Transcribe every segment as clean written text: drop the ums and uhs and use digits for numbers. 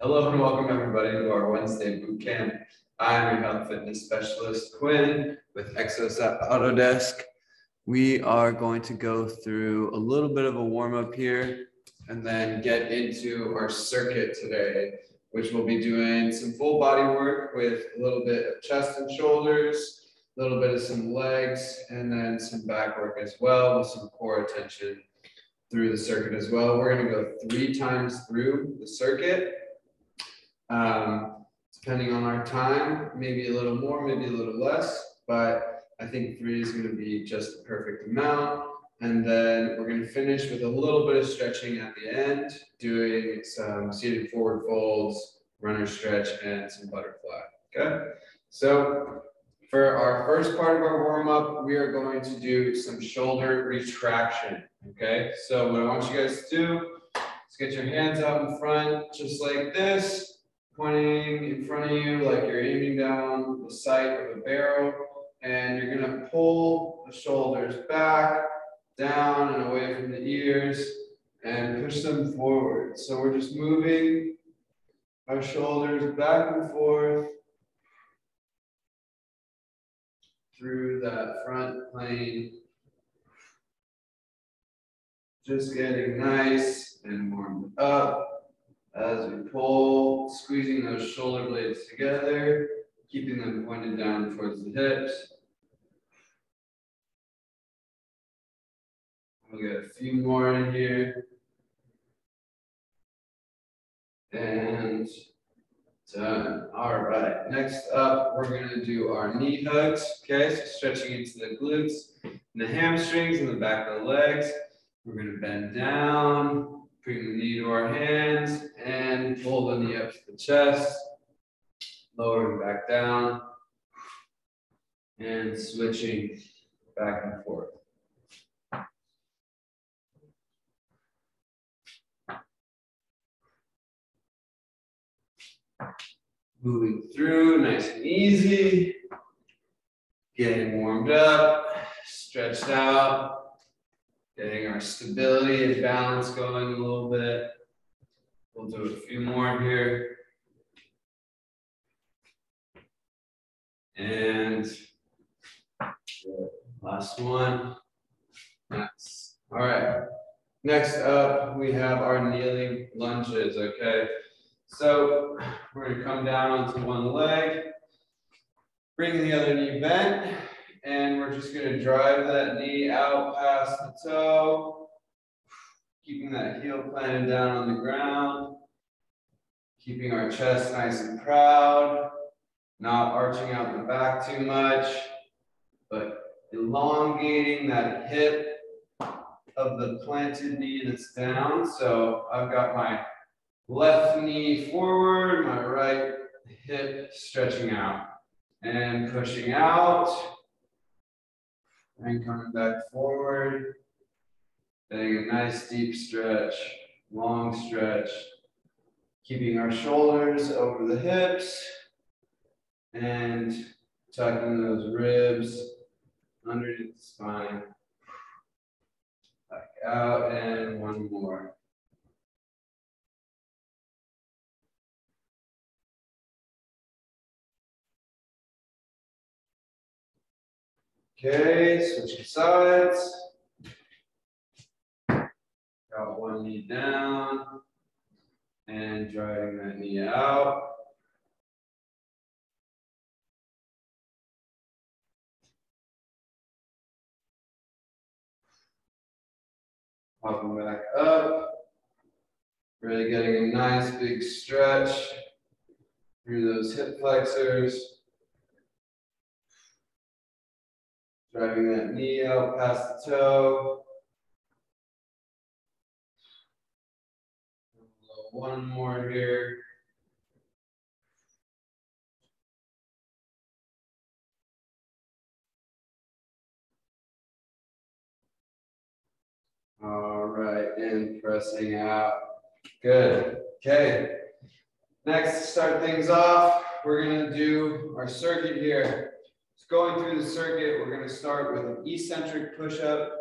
Hello and welcome everybody to our Wednesday boot camp. I'm your health fitness specialist, Quinn, with Exos at Autodesk. We are going to go through a little bit of a warm-up here and then get into our circuit today, which we'll be doing some full body work with a little bit of chest and shoulders, a little bit of some legs, and then some back work as well with some core attention through the circuit as well. We're going to go 3 times through the circuit. Depending on our time, maybe a little more, maybe a little less, but I think 3 is going to be just the perfect amount. And then we're going to finish with a little bit of stretching at the end, doing some seated forward folds, runner stretch, and some butterfly. Okay, so for our first part of our warm-up, we are going to do some shoulder retraction. Okay, so what I want you guys to do is get your hands out in front, just like this, pointing in front of you like you're aiming down the sight of a barrel, and you're going to pull the shoulders back, down and away from the ears, and push them forward. So we're just moving our shoulders back and forth through that front plane, just getting nice and warmed up as we pull, squeezing those shoulder blades together, keeping them pointed down towards the hips. We'll get a few more in here. And done. All right, next up, we're going to do our knee hugs. Okay, so stretching into the glutes and the hamstrings and the back of the legs. We're going to bend down, bring the knee to our hands, and pull the knee up to the chest, lowering back down, and switching back and forth. Moving through nice and easy, getting warmed up, stretched out, getting our stability and balance going a little bit. We'll do a few more here. And last one. Nice. All right. Next up, we have our kneeling lunges, okay? So we're going to come down onto one leg, bring the other knee bent, and we're just going to drive that knee out past the toe, keeping that heel planted down on the ground, keeping our chest nice and proud, not arching out the back too much, but elongating that hip of the planted knee that's down. So I've got my left knee forward, my right hip stretching out and pushing out and coming back forward, getting a nice deep stretch, long stretch, keeping our shoulders over the hips and tucking those ribs underneath the spine. Back out, and one more. Okay, switching sides. Got one knee down and driving that knee out. Popping back up. Really getting a nice big stretch through those hip flexors. Driving that knee out past the toe. One more here. All right, and pressing out. Good. Okay. Next, to start things off, we're going to do our circuit here. Going through the circuit, we're going to start with an eccentric push-up,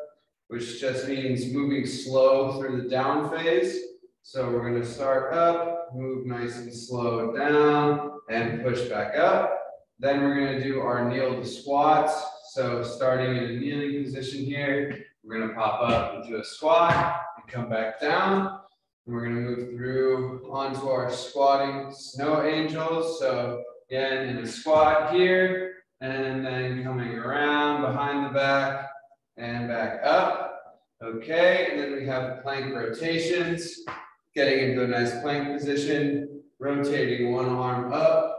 which just means moving slow through the down phase. So we're going to start up, move nice and slow down, and push back up. Then we're going to do our kneel to squats. So starting in a kneeling position here, we're going to pop up into a squat and come back down. And we're going to move through onto our squatting snow angels. So again, in a squat here, and then coming around behind the back and back up. Okay, and then we have plank rotations, getting into a nice plank position, rotating one arm up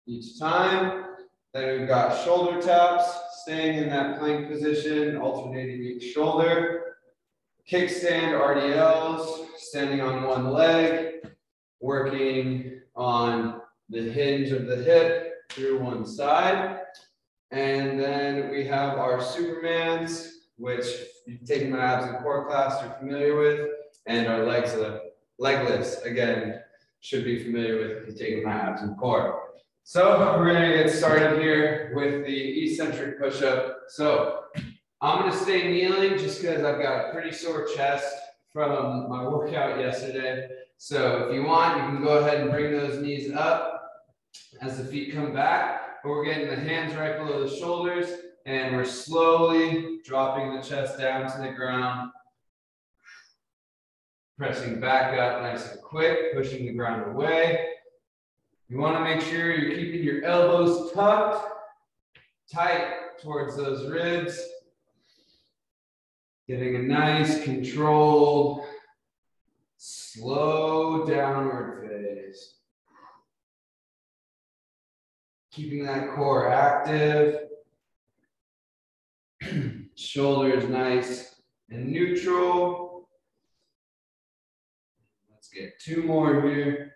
each time. Then we've got shoulder taps, staying in that plank position, alternating each shoulder. Kickstand RDLs, standing on one leg, working on the hinge of the hip through one side. And then we have our Supermans, which you've taken my abs and core class, you're familiar with, and our leg lifts, again, should be familiar with if you've taken my abs and core. So we're going to get started here with the eccentric push-up. So I'm going to stay kneeling just because I've got a pretty sore chest from my workout yesterday. So if you want, you can go ahead and bring those knees up as the feet come back. But we're getting the hands right below the shoulders, and we're slowly dropping the chest down to the ground. Pressing back up nice and quick, pushing the ground away. You want to make sure you're keeping your elbows tucked, tight towards those ribs. Getting a nice, controlled, slow downward phase. Keeping that core active. Shoulders nice and neutral. Let's get two more here.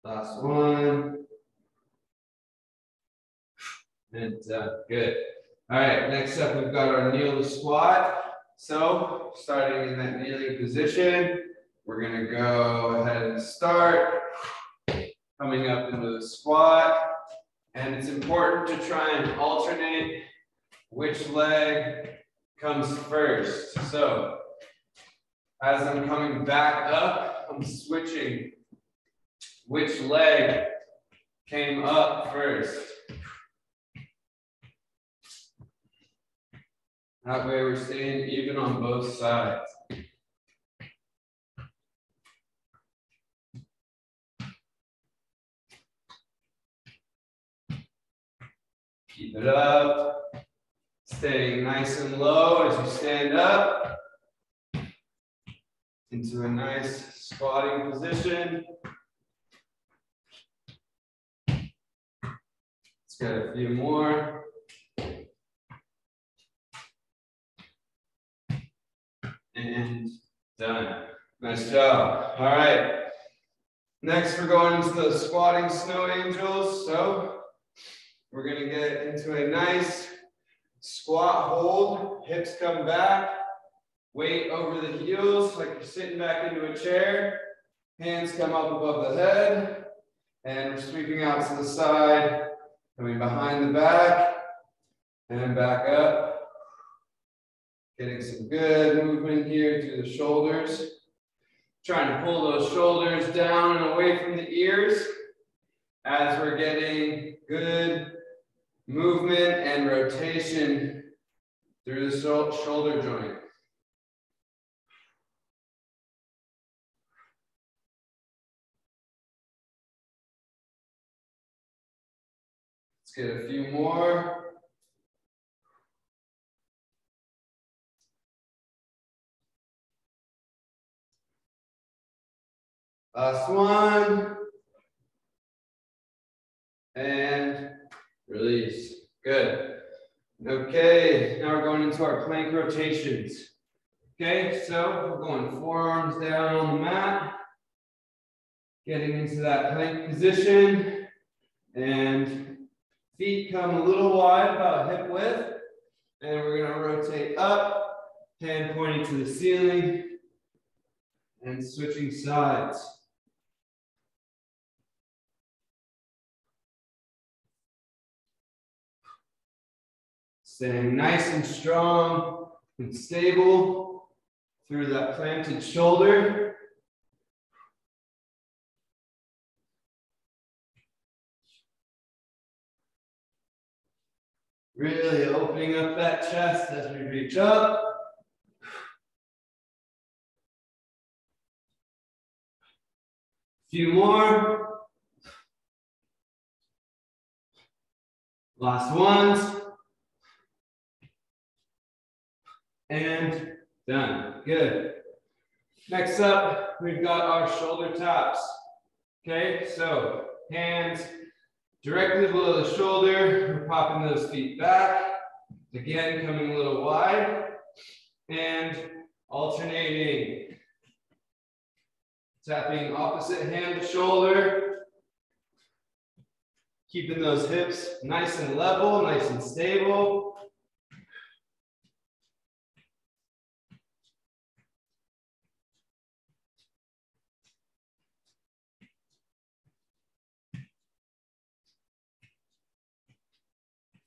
Last one. And good. All right, next up, we've got our kneel to squat. So starting in that kneeling position, we're going to go ahead and start coming up into the squat. And it's important to try and alternate which leg comes first. So as I'm coming back up, I'm switching which leg came up first. That way we're staying even on both sides. Keep it up. Staying nice and low as you stand up into a nice squatting position. Let's get a few more. And done. Nice job. All right. Next, we're going into the squatting snow angels. So we're going to get into a nice squat hold. Hips come back. Weight over the heels like you're sitting back into a chair. Hands come up above the head. And we're sweeping out to the side. Coming behind the back. And back up. Getting some good movement here through the shoulders. Trying to pull those shoulders down and away from the ears as we're getting good movement and rotation through the shoulder joint. Let's get a few more. Last one. And release. Good. Okay, now we're going into our plank rotations. Okay, so we're going forearms down on the mat. Getting into that plank position. And feet come a little wide, about hip width. And we're going to rotate up, hand pointing to the ceiling. And switching sides. Staying nice and strong and stable through that planted shoulder. Really opening up that chest as we reach up. Few more. Last ones. And done. Good. Next up, we've got our shoulder taps. Okay, so hands directly below the shoulder. We're popping those feet back. Again, coming a little wide. And alternating. Tapping opposite hand to shoulder. Keeping those hips nice and level, nice and stable.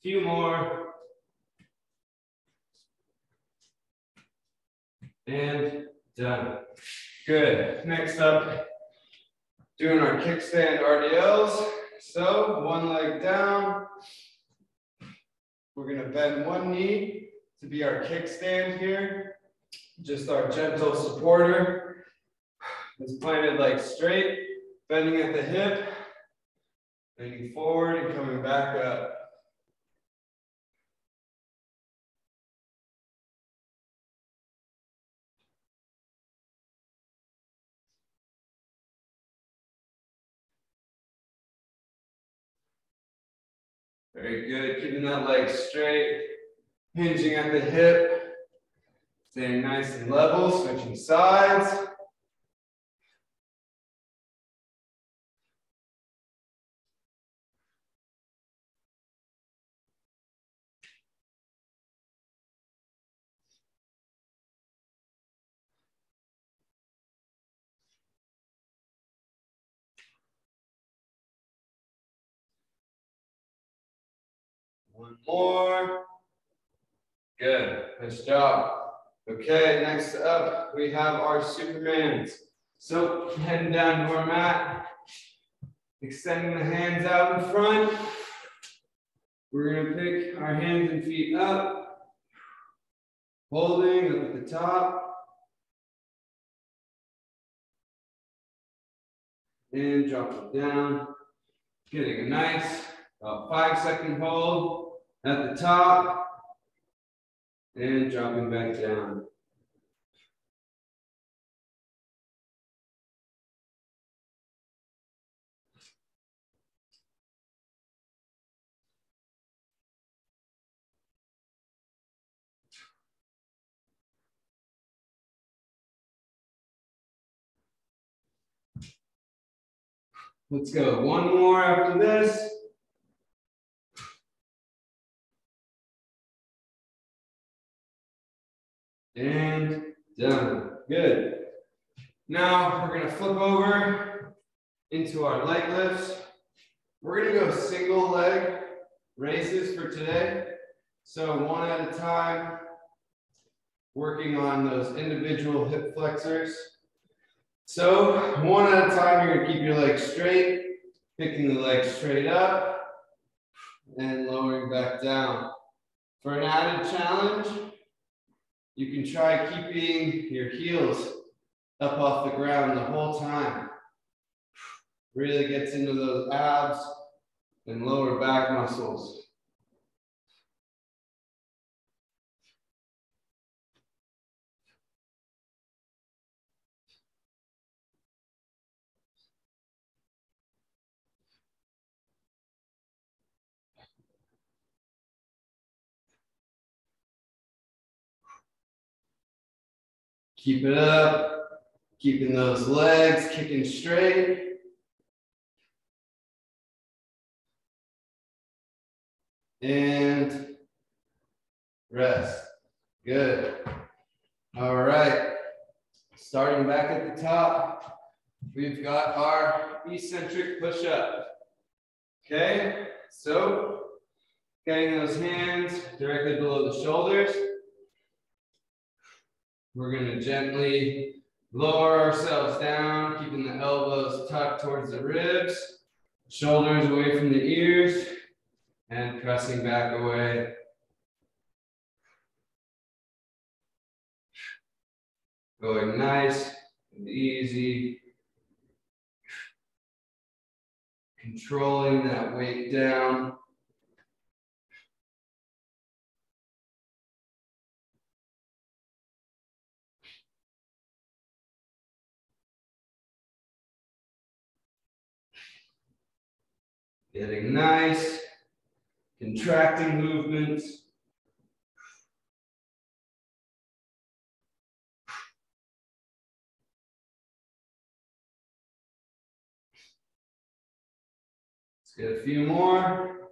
Few more. And done. Good. Next up, doing our kickstand RDLs. So one leg down. We're going to bend one knee to be our kickstand here. Just our gentle supporter. It's planted like straight, bending at the hip, leaning forward and coming back up. Very good, keeping that leg straight, hinging at the hip, staying nice and level, switching sides. One more. Good, nice job. Okay, next up, we have our Supermans. So heading down to our mat, extending the hands out in front. We're gonna pick our hands and feet up, holding up at the top. And drop it down, getting a nice about 5-second hold at the top. And dropping back down. Let's go. One more after this. And done. Good. Now we're going to flip over into our leg lifts. We're going to go single leg raises for today. So one at a time, working on those individual hip flexors. So one at a time, you're going to keep your legs straight, picking the legs straight up and lowering back down. For an added challenge, you can try keeping your heels up off the ground the whole time. Really gets into those abs and lower back muscles. Keep it up, keeping those legs kicking straight. And rest. Good. All right. Starting back at the top, we've got our eccentric push-up. Okay, so getting those hands directly below the shoulders. We're going to gently lower ourselves down, keeping the elbows tucked towards the ribs, shoulders away from the ears, and pressing back away Going nice and easy. Controlling that weight down. Getting nice, contracting movements. Let's get a few more.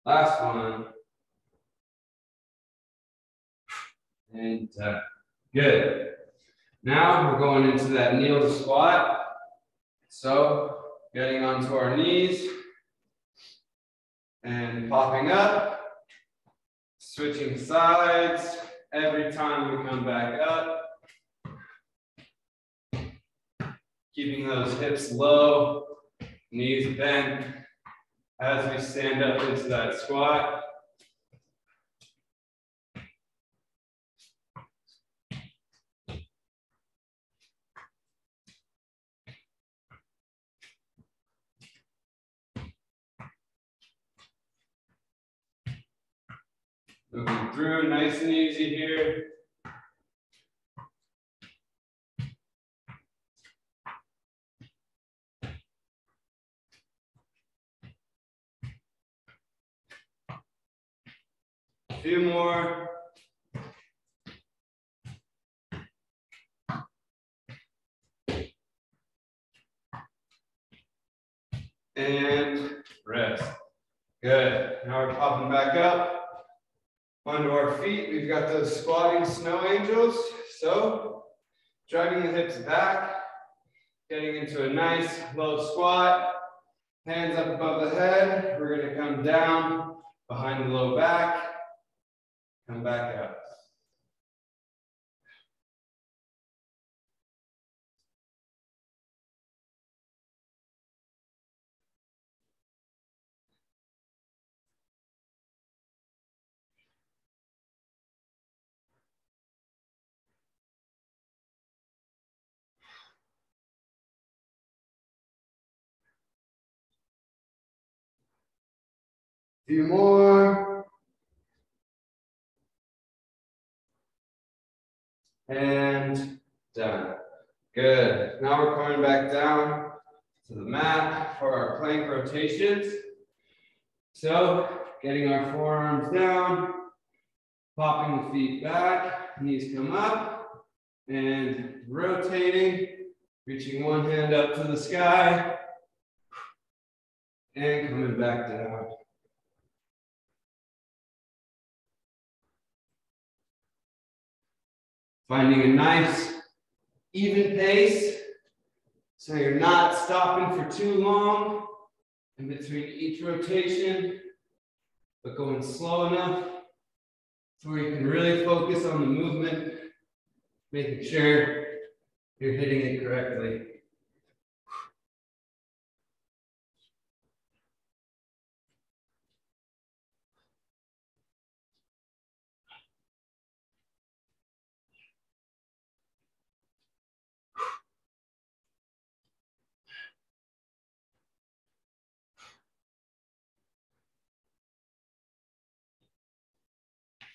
Last one. And good. Now we're going into that kneel to squat. So getting onto our knees and popping up, switching sides every time we come back up. Keeping those hips low, knees bent as we stand up into that squat. Moving through nice and easy here. A few more. And rest. Good. Now we're popping back up. Onto our feet, we've got those squatting snow angels. So, driving the hips back, getting into a nice low squat. Hands up above the head. We're going to come down behind the low back. Come back up. Few more. And done. Good. Now we're coming back down to the mat for our plank rotations. So, getting our forearms down, popping the feet back, knees come up, and rotating, reaching one hand up to the sky, and coming back down. Finding a nice, even pace, so you're not stopping for too long in between each rotation, but going slow enough to where you can really focus on the movement, making sure you're hitting it correctly.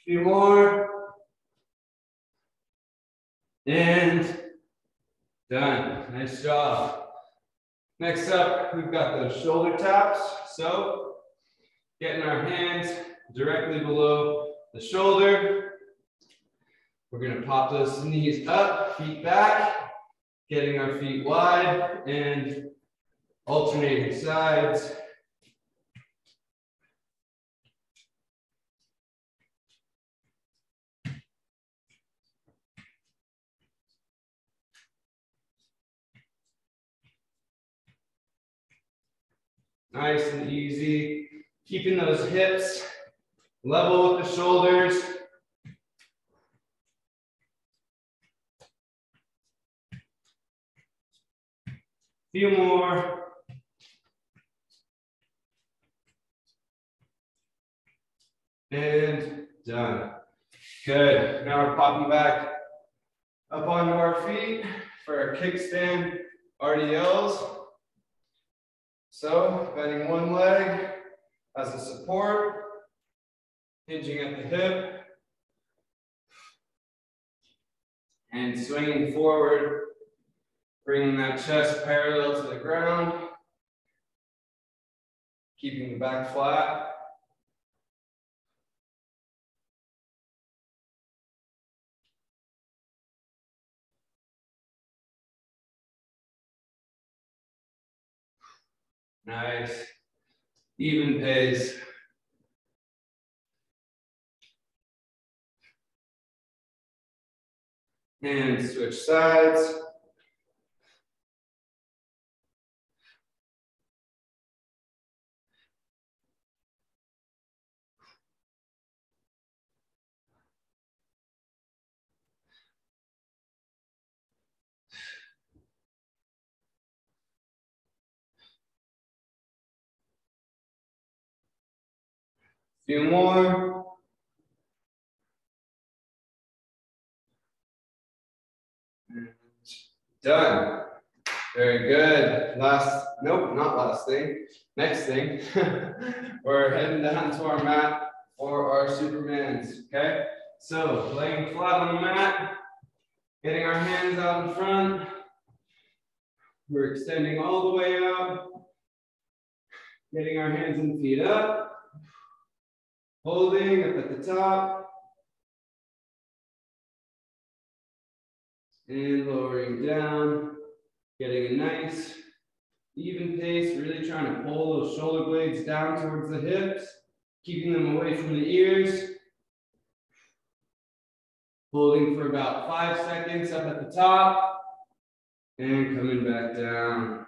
Few more. And done. Nice job. Next up, we've got those shoulder taps. So, getting our hands directly below the shoulder. We're going to pop those knees up, feet back, getting our feet wide and alternating sides. Nice and easy. Keeping those hips level with the shoulders. Few more. and done. Good. Now we're popping back up onto our feet for our kickstand RDLs. So bending one leg as a support, hinging at the hip, and swinging forward, bringing that chest parallel to the ground, keeping the back flat. Nice. Even pace. And switch sides. Few more. And done. Very good. Last, nope, not last thing. Next thing, we're heading down to our mat for our Supermans, okay? So laying flat on the mat, getting our hands out in front. We're extending all the way out, getting our hands and feet up, holding up at the top, and lowering down, getting a nice even pace, really trying to pull those shoulder blades down towards the hips, keeping them away from the ears. Holding for about 5 seconds up at the top, and coming back down.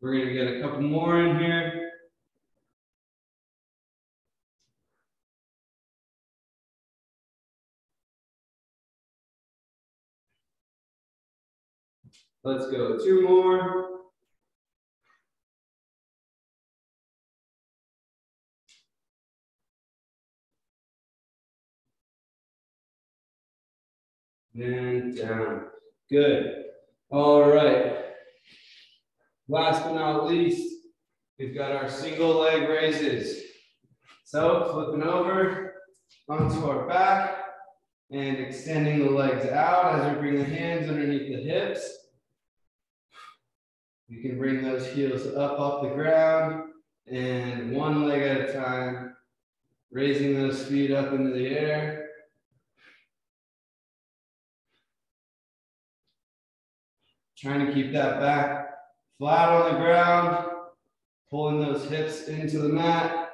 We're gonna get a couple more in here. Let's go 2 more. And down. Good. All right. Last but not least, we've got our single leg raises. So flipping over onto our back and extending the legs out as we bring the hands underneath the hips. You can bring those heels up off the ground and one leg at a time, raising those feet up into the air. Trying to keep that back flat on the ground, pulling those hips into the mat.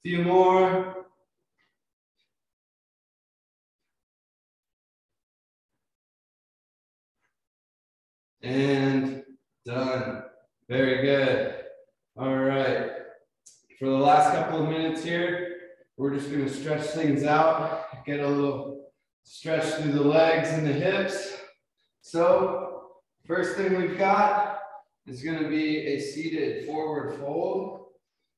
Few more. And done. Very good. All right. For the last couple of minutes here, we're just going to stretch things out, get a little stretch through the legs and the hips. So first thing we've got is going to be a seated forward fold.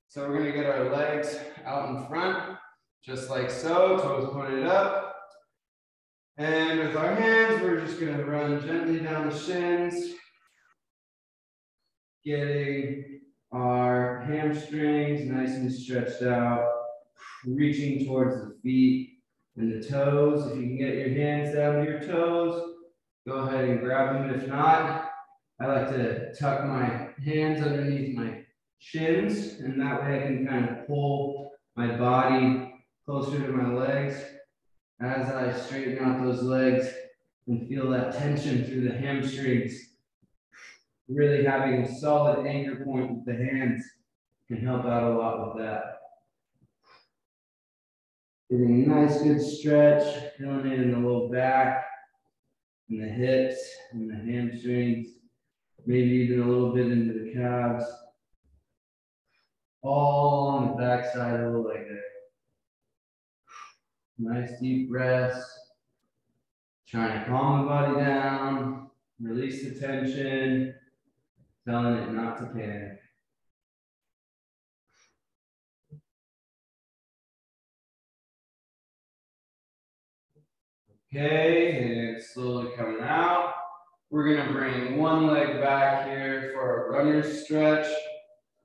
So we're going to get our legs out in front, just like so, toes pointed up. And with our hands, we're just going to run gently down the shins, getting our hamstrings nice and stretched out, reaching towards the feet and the toes. If you can get your hands down to your toes, go ahead and grab them. If not, I like to tuck my hands underneath my shins, and that way I can kind of pull my body closer to my legs as I straighten out those legs and feel that tension through the hamstrings. Really having a solid anchor point with the hands can help out a lot with that. Getting a nice good stretch, feeling it in the low back, in the hips, in the hamstrings, maybe even a little bit into the calves. All on the back side of the leg there. Nice deep breaths. Trying to calm the body down, release the tension, telling it not to panic. Okay, and slowly coming out. We're gonna bring one leg back here for a runner's stretch.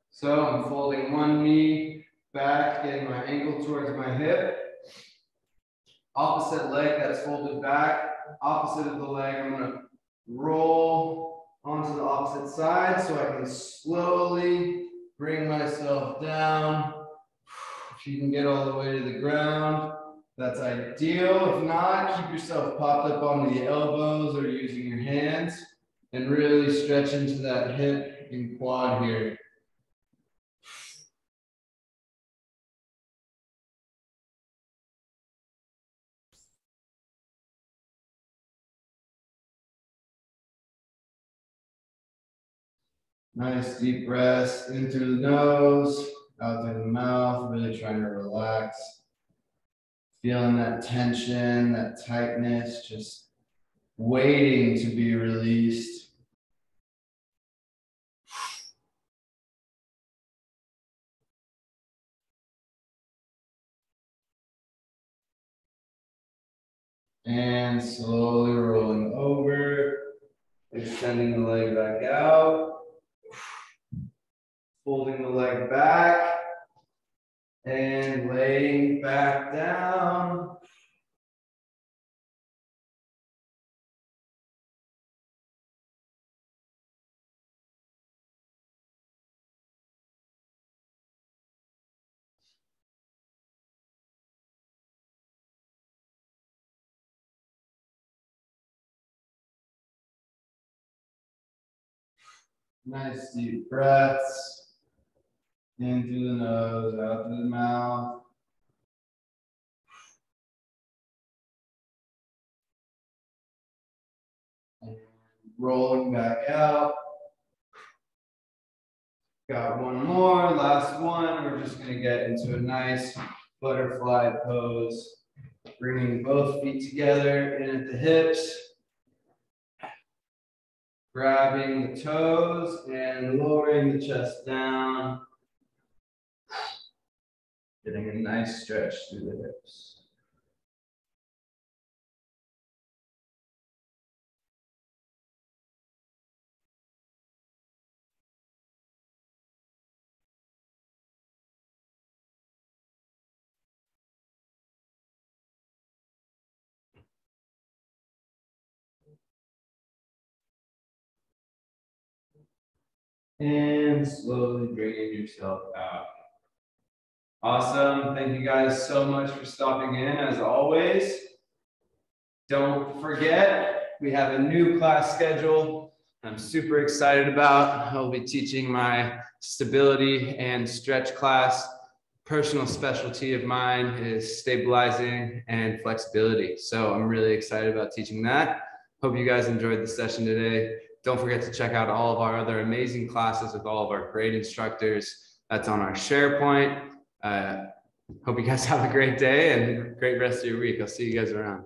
So I'm folding one knee back, getting my ankle towards my hip. Opposite leg that's folded back, opposite of the leg, I'm gonna roll onto the opposite side so I can slowly bring myself down. If you can get all the way to the ground, that's ideal. If not, keep yourself popped up onto the elbows or using your hands and really stretch into that hip and quad here. Nice deep breaths in through the nose, out through the mouth, really trying to relax. Feeling that tension, that tightness, just waiting to be released. And slowly rolling over, extending the leg back out, folding the leg back, and laying back down. Nice deep breaths. In through the nose, out through the mouth. And rolling back out. Got one more, last one. We're just gonna get into a nice butterfly pose. Bringing both feet together in at the hips. Grabbing the toes and lowering the chest down. Getting a nice stretch through the hips. And slowly bringing yourself out. Awesome. Thank you guys so much for stopping in as always. Don't forget, we have a new class schedule I'm super excited about. I'll be teaching my stability and stretch class. Personal specialty of mine is stabilizing and flexibility. So I'm really excited about teaching that. Hope you guys enjoyed the session today. Don't forget to check out all of our other amazing classes with all of our great instructors. That's on our SharePoint. Hope you guys have a great day and great rest of your week. I'll see you guys around.